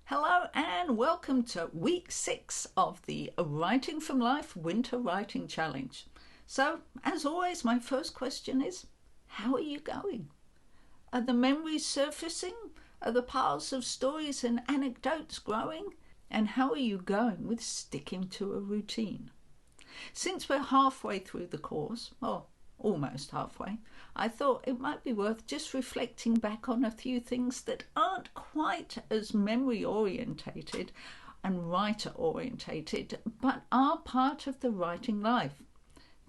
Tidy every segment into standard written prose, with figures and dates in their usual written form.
Hello and welcome to week 6 of the Writing from Life Winter Writing Challenge. So, as always, my first question is, how are you going? Are the memories surfacing? Are the piles of stories and anecdotes growing? And how are you going with sticking to a routine? Since we're halfway through the course, or almost halfway, I thought it might be worth just reflecting back on a few things that aren't quite as memory orientated and writer orientated, but are part of the writing life.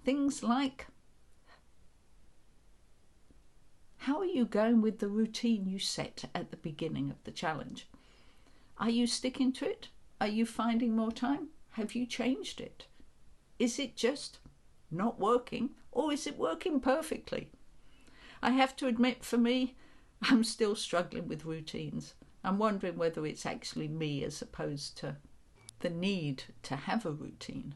Things like, how are you going with the routine you set at the beginning of the challenge? Are you sticking to it? Are you finding more time? Have you changed it? Is it just not working, or is it working perfectly? I have to admit, for me, I'm still struggling with routines. I'm wondering whether it's actually me as opposed to the need to have a routine.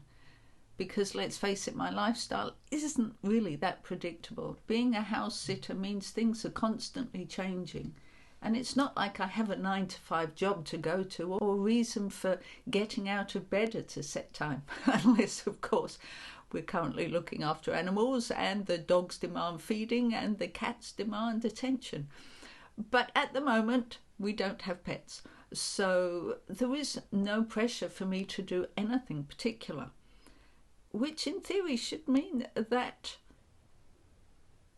Because let's face it, my lifestyle isn't really that predictable. Being a house sitter means things are constantly changing. And it's not like I have a 9-to-5 job to go to or reason for getting out of bed at a set time. Unless, of course, we're currently looking after animals and the dogs demand feeding and the cats demand attention. But at the moment, we don't have pets. So there is no pressure for me to do anything particular, which in theory should mean that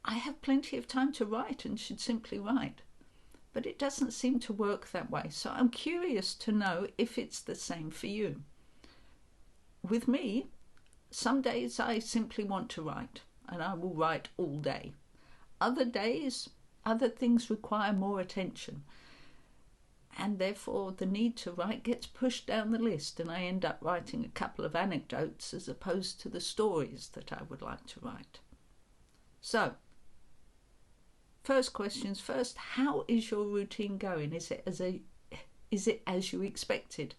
I have plenty of time to write and should simply write. But it doesn't seem to work that way. So I'm curious to know if it's the same for you. With me, some days I simply want to write, and I will write all day. Other days, other things require more attention, and therefore the need to write gets pushed down the list, and I end up writing a couple of anecdotes as opposed to the stories that I would like to write. So, first questions first, how is your routine going? Is it as you expected?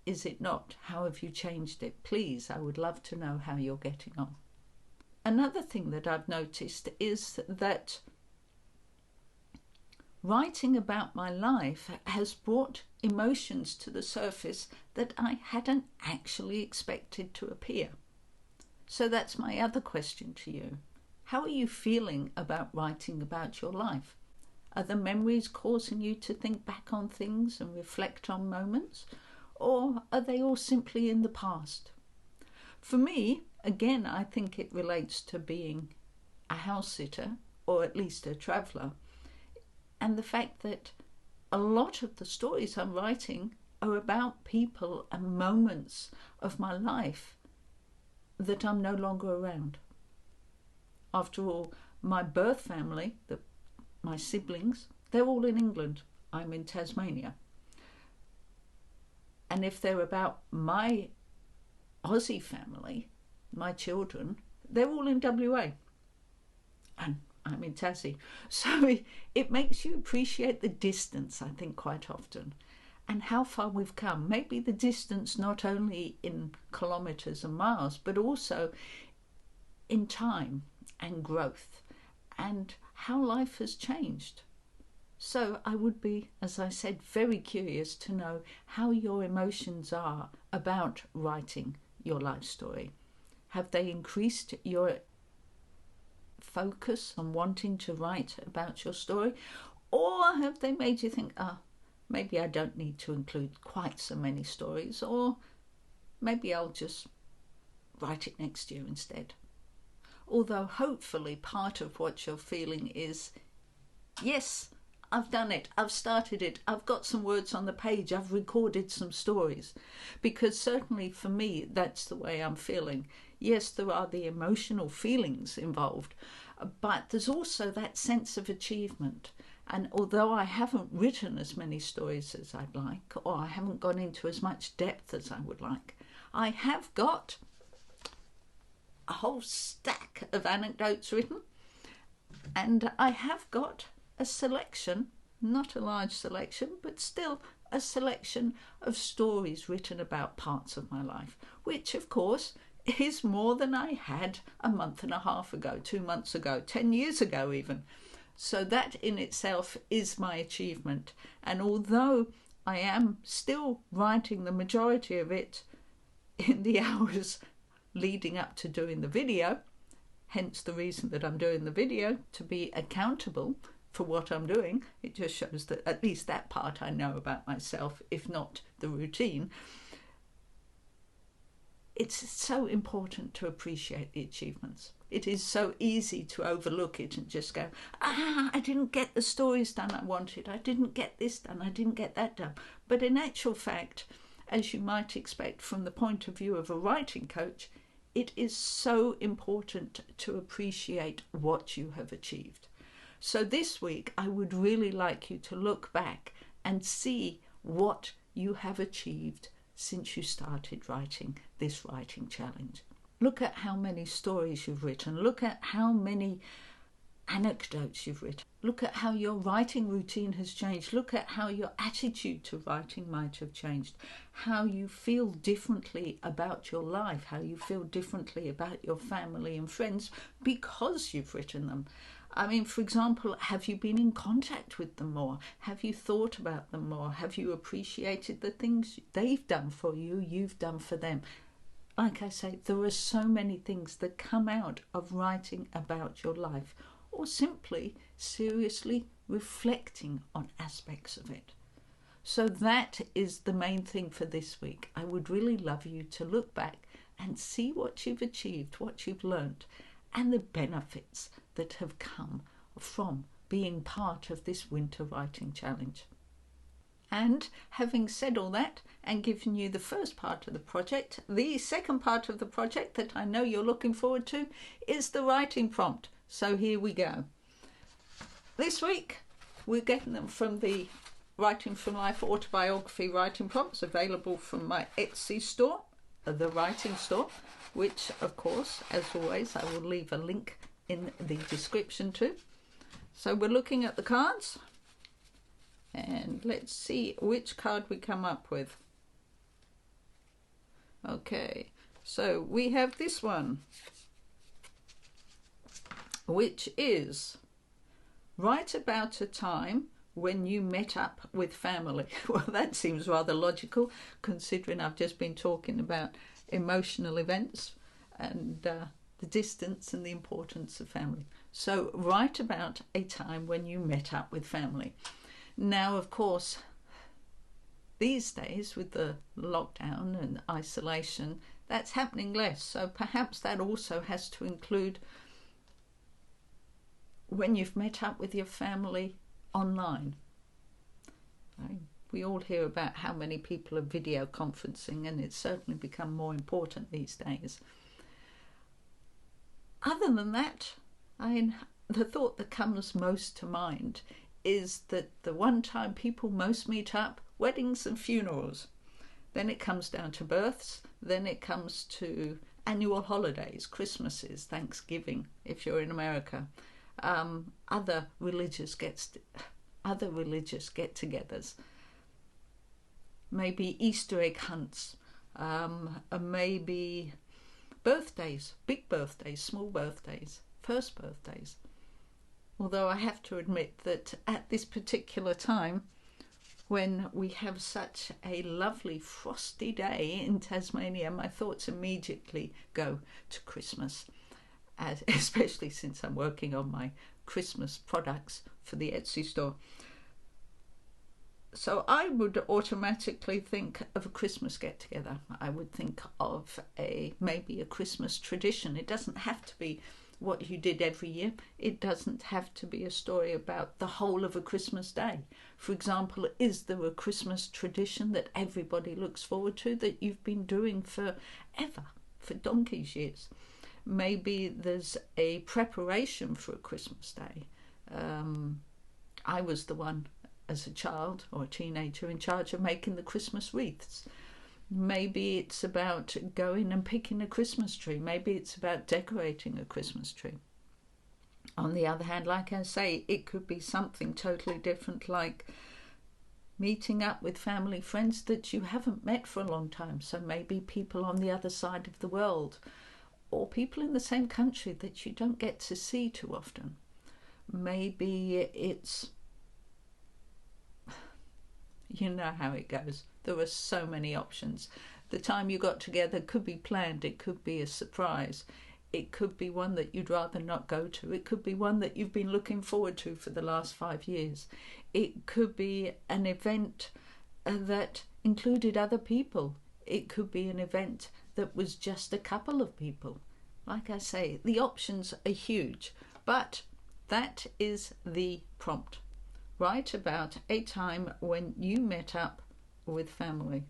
Is it not? How have you changed it? Please, I would love to know how you're getting on. Another thing that I've noticed is that writing about my life has brought emotions to the surface that I hadn't actually expected to appear. So that's my other question to you. How are you feeling about writing about your life? Are the memories causing you to think back on things and reflect on moments? Or are they all simply in the past? For me, again, I think it relates to being a house sitter, or at least a traveller, and the fact that a lot of the stories I'm writing are about people and moments of my life that I'm no longer around. After all, my birth family, my siblings, they're all in England. I'm in Tasmania. And if they're about my Aussie family, my children, they're all in WA. And I'm in Tassie. So it makes you appreciate the distance, I think, quite often. And how far we've come. Maybe the distance not only in kilometres and miles, but also in time and growth. And how life has changed. So I would be, as I said, very curious to know how your emotions are about writing your life story. Have they increased your focus on wanting to write about your story? Or have they made you think, maybe I don't need to include quite so many stories, or maybe I'll just write it next year instead? Although hopefully part of what you're feeling is, yes, I've done it, I've started it, I've got some words on the page, I've recorded some stories. Because certainly for me, that's the way I'm feeling. Yes, there are the emotional feelings involved, but there's also that sense of achievement. And although I haven't written as many stories as I'd like, or I haven't gone into as much depth as I would like, I have got a whole stack of anecdotes written, and I have got a selection, not a large selection, but still a selection of stories written about parts of my life, which of course is more than I had a month and a half ago, 2 months ago, 10 years ago even. So that in itself is my achievement. And although I am still writing the majority of it in the hours leading up to doing the video, hence the reason that I'm doing the video, to be accountable for what I'm doing. It just shows that at least that part I know about myself, if not the routine. It's so important to appreciate the achievements. It is so easy to overlook it and just go, I didn't get the stories done I wanted, I didn't get this done, I didn't get that done. But in actual fact, as you might expect from the point of view of a writing coach, it is so important to appreciate what you have achieved. So this week, I would really like you to look back and see what you have achieved since you started writing this writing challenge. Look at how many stories you've written. Look at how many anecdotes you've written. Look at how your writing routine has changed. Look at how your attitude to writing might have changed. How you feel differently about your life. How you feel differently about your family and friends because you've written them. I mean, for example, have you been in contact with them more? Have you thought about them more? Have you appreciated the things they've done for you, you've done for them? Like I say, there are so many things that come out of writing about your life, or simply seriously reflecting on aspects of it. So that is the main thing for this week. I would really love you to look back and see what you've achieved, what you've learned, and the benefits that have come from being part of this winter writing challenge. And having said all that and given you the first part of the project, the second part of the project that I know you're looking forward to is the writing prompt. So here we go. This week we're getting them from the Writing from Life autobiography writing prompts, available from my Etsy store, the writing store, which of course, as always, I will leave a link in the description too. So we're looking at the cards, and let's see which card we come up with. Okay, so we have this one, which is write about a time when you met up with family. Well, that seems rather logical, considering I've just been talking about emotional events and the distance and the importance of family. So write about a time when you met up with family. Now, of course, these days with the lockdown and isolation, that's happening less. So perhaps that also has to include when you've met up with your family online. We all hear about how many people are video conferencing, and it's certainly become more important these days. Other than that, the thought that comes most to mind is that the one time people most meet up, weddings and funerals. Then it comes down to births, then it comes to annual holidays, Christmases, Thanksgiving, if you're in America, other religious get-togethers, maybe Easter egg hunts, maybe birthdays, big birthdays, small birthdays, first birthdays. Although I have to admit that at this particular time, when we have such a lovely frosty day in Tasmania, my thoughts immediately go to Christmas, especially since I'm working on my Christmas products for the Etsy store. So I would automatically think of a Christmas get-together. I would think of maybe a Christmas tradition. It doesn't have to be what you did every year. It doesn't have to be a story about the whole of a Christmas day. For example, is there a Christmas tradition that everybody looks forward to that you've been doing forever, for donkey's years? Maybe there's a preparation for a Christmas day. I was the one as a child or a teenager in charge of making the Christmas wreaths. Maybe it's about going and picking a Christmas tree. Maybe it's about decorating a Christmas tree. On the other hand, like I say, it could be something totally different, like meeting up with family, friends that you haven't met for a long time. So maybe people on the other side of the world, or people in the same country that you don't get to see too often. Maybe it's You know how it goes. There are so many options. The time you got together could be planned, it could be a surprise, it could be one that you'd rather not go to, it could be one that you've been looking forward to for the last 5 years, it could be an event that included other people, it could be an event that was just a couple of people. Like I say, the options are huge, but that is the prompt. Write about a time when you met up with family.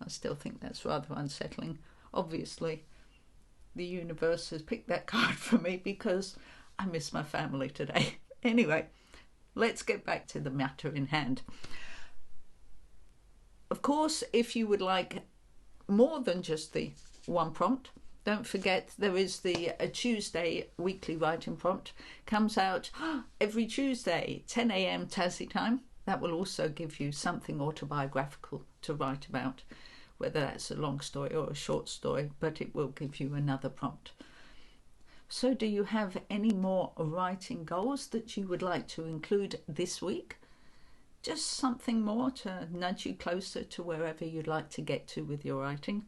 I still think that's rather unsettling. Obviously, the universe has picked that card for me because I miss my family today. Anyway, let's get back to the matter in hand. Of course, if you would like more than just the one prompt, don't forget there is the Tuesday weekly writing prompt. Comes out every Tuesday, 10 a.m. Tassie time. That will also give you something autobiographical to write about, whether that's a long story or a short story, but it will give you another prompt. So do you have any more writing goals that you would like to include this week? Just something more to nudge you closer to wherever you'd like to get to with your writing?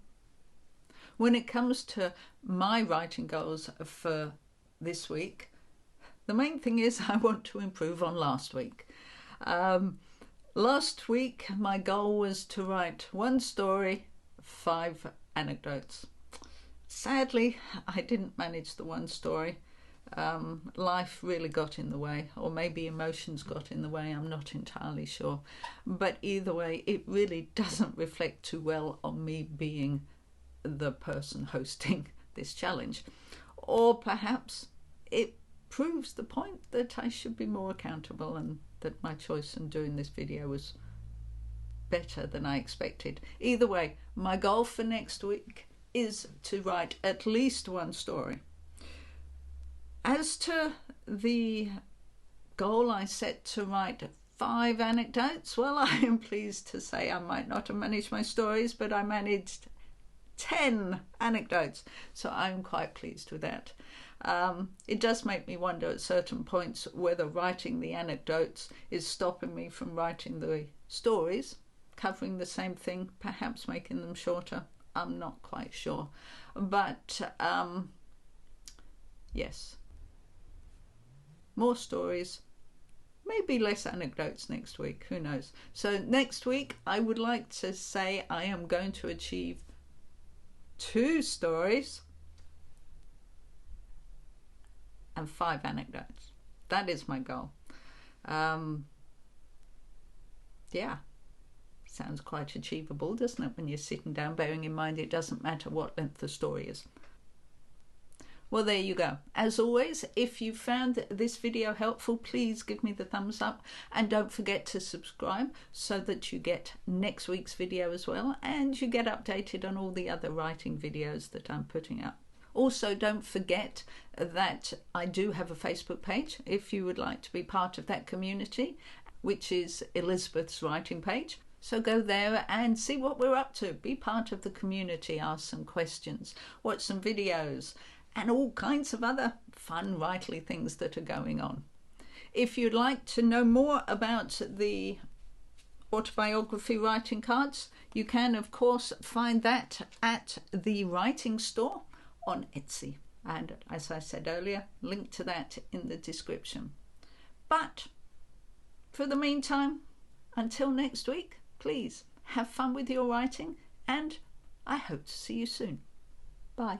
When it comes to my writing goals for this week, the main thing is I want to improve on last week. Last week, my goal was to write 1 story, 5 anecdotes. Sadly, I didn't manage the 1 story. Life really got in the way, or maybe emotions got in the way, I'm not entirely sure. But either way, it really doesn't reflect too well on me being the person hosting this challenge. Or perhaps it proves the point that I should be more accountable and that my choice in doing this video was better than I expected. Either way, my goal for next week is to write at least 1 story. As to the goal I set to write 5 anecdotes, well, I am pleased to say I might not have managed my stories, but I managed 10 anecdotes, so I'm quite pleased with that. It does make me wonder at certain points whether writing the anecdotes is stopping me from writing the stories, covering the same thing, perhaps making them shorter. I'm not quite sure, but yes, more stories, maybe less anecdotes next week, who knows. So next week I would like to say I am going to achieve 2 stories and 5 anecdotes. That is my goal. Yeah, sounds quite achievable, doesn't it, when you're sitting down, bearing in mind it doesn't matter what length the story is. Well, there you go. As always, if you found this video helpful, please give me the thumbs up and don't forget to subscribe so that you get next week's video as well, and you get updated on all the other writing videos that I'm putting up. Also, don't forget that I do have a Facebook page if you would like to be part of that community, which is Elizabeth's writing page. So go there and see what we're up to. Be part of the community, ask some questions, watch some videos, and all kinds of other fun writely things that are going on. If you'd like to know more about the autobiography writing cards, you can of course find that at the writing store on Etsy, and as I said earlier, link to that in the description. But for the meantime, until next week, please have fun with your writing, and I hope to see you soon. Bye.